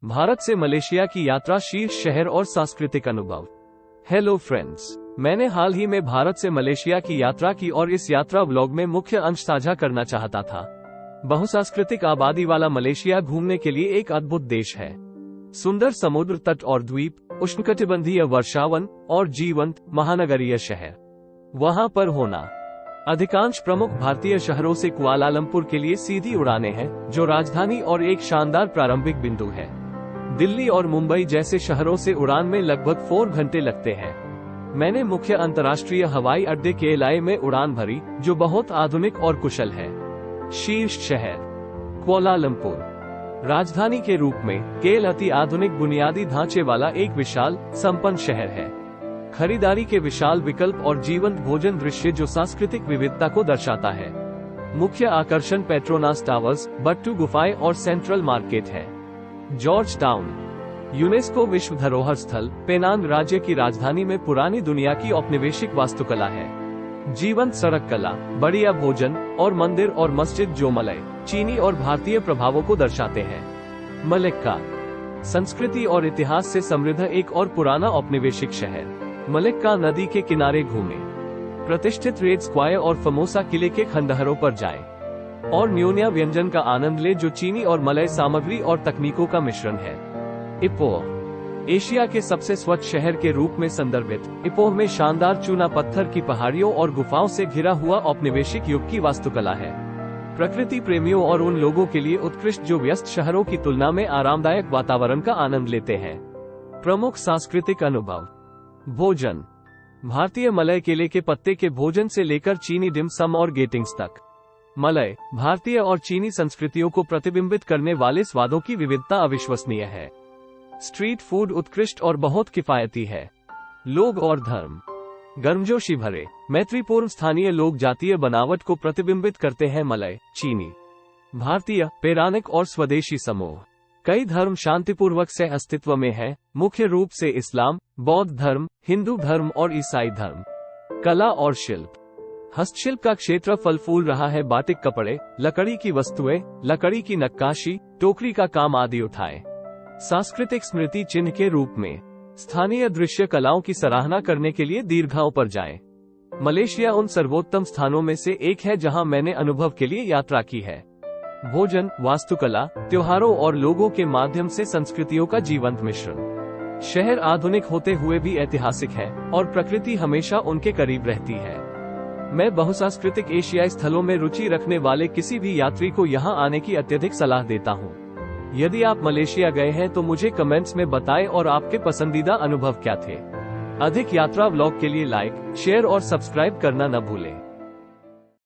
भारत से मलेशिया की यात्रा, शीर्ष शहर और सांस्कृतिक अनुभव। हेलो फ्रेंड्स, मैंने हाल ही में भारत से मलेशिया की यात्रा की और इस यात्रा व्लॉग में मुख्य अंश साझा करना चाहता था। बहुसांस्कृतिक आबादी वाला मलेशिया घूमने के लिए एक अद्भुत देश है। सुंदर समुद्र तट और द्वीप, उष्णकटिबंधीय वर्षावन और जीवंत महानगरीय शहर वहां पर होना। अधिकांश प्रमुख भारतीय शहरों से कुआलालंपुर के लिए सीधी उड़ानें हैं, जो राजधानी और एक शानदार प्रारंभिक बिंदु है। दिल्ली और मुंबई जैसे शहरों से उड़ान में लगभग 4 घंटे लगते हैं। मैंने मुख्य अंतर्राष्ट्रीय हवाई अड्डे KLIA में उड़ान भरी, जो बहुत आधुनिक और कुशल है। शीर्ष शहर कुआलालंपुर। राजधानी के रूप में KL अति आधुनिक बुनियादी ढांचे वाला एक विशाल, संपन्न शहर है। खरीदारी के विशाल विकल्प और जीवंत भोजन दृश्य जो सांस्कृतिक विविधता को दर्शाता है। मुख्य आकर्षण पेट्रोनास टावर्स, बट्टू गुफाएं और सेंट्रल मार्केट है। जॉर्ज टाउन, यूनेस्को विश्व धरोहर स्थल, पेनांग राज्य की राजधानी में पुरानी दुनिया की औपनिवेशिक वास्तुकला है। जीवंत सड़क कला, बढ़िया भोजन और मंदिर और मस्जिद जो मलय, चीनी और भारतीय प्रभावों को दर्शाते हैं। मलेक्का, संस्कृति और इतिहास से समृद्ध एक और पुराना औपनिवेशिक शहर। मलेक्का नदी के किनारे घूमें, प्रतिष्ठित रेड स्क्वायर और फमोसा किले के खंडहरों पर जाएं, और न्योन्या व्यंजन का आनंद ले जो चीनी और मलय सामग्री और तकनीकों का मिश्रण है। इपोह, एशिया के सबसे स्वच्छ शहर के रूप में संदर्भित इपोह में शानदार चूना पत्थर की पहाड़ियों और गुफाओं से घिरा हुआ औपनिवेशिक युग की वास्तुकला है। प्रकृति प्रेमियों और उन लोगों के लिए उत्कृष्ट जो व्यस्त शहरों की तुलना में आरामदायक वातावरण का आनंद लेते हैं। प्रमुख सांस्कृतिक अनुभव। भोजन। भारतीय मलय केले के पत्ते के भोजन से लेकर चीनी डिम सम और गेटिंग्स तक। मलय, भारतीय और चीनी संस्कृतियों को प्रतिबिंबित करने वाले स्वादों की विविधता अविश्वसनीय है। स्ट्रीट फूड उत्कृष्ट और बहुत किफायती है। लोग और धर्म। गर्मजोशी भरे, मैत्रीपूर्ण स्थानीय लोग जातीय बनावट को प्रतिबिंबित करते हैं। मलय, चीनी, भारतीय, पौराणिक और स्वदेशी समूह। कई धर्म शांतिपूर्वक से अस्तित्व में हैं, मुख्य रूप से इस्लाम, बौद्ध धर्म, हिंदू धर्म और ईसाई धर्म। कला और शिल्प। हस्तशिल्प का क्षेत्र फल फूल रहा है। बाटिक कपड़े, लकड़ी की वस्तुएं, लकड़ी की नक्काशी, टोकरी का काम आदि उठाए। सांस्कृतिक स्मृति चिन्ह के रूप में स्थानीय दृश्य कलाओं की सराहना करने के लिए दीर्घाओं पर जाएं। मलेशिया उन सर्वोत्तम स्थानों में से एक है जहां मैंने अनुभव के लिए यात्रा की है। भोजन, वास्तुकला, त्योहारों और लोगों के माध्यम से संस्कृतियों का जीवंत मिश्रण। शहर आधुनिक होते हुए भी ऐतिहासिक है और प्रकृति हमेशा उनके करीब रहती है। मैं बहुसांस्कृतिक एशियाई स्थलों में रुचि रखने वाले किसी भी यात्री को यहां आने की अत्यधिक सलाह देता हूं। यदि आप मलेशिया गए हैं तो मुझे कमेंट्स में बताएं और आपके पसंदीदा अनुभव क्या थे। अधिक यात्रा व्लॉग के लिए लाइक, शेयर और सब्सक्राइब करना न भूलें।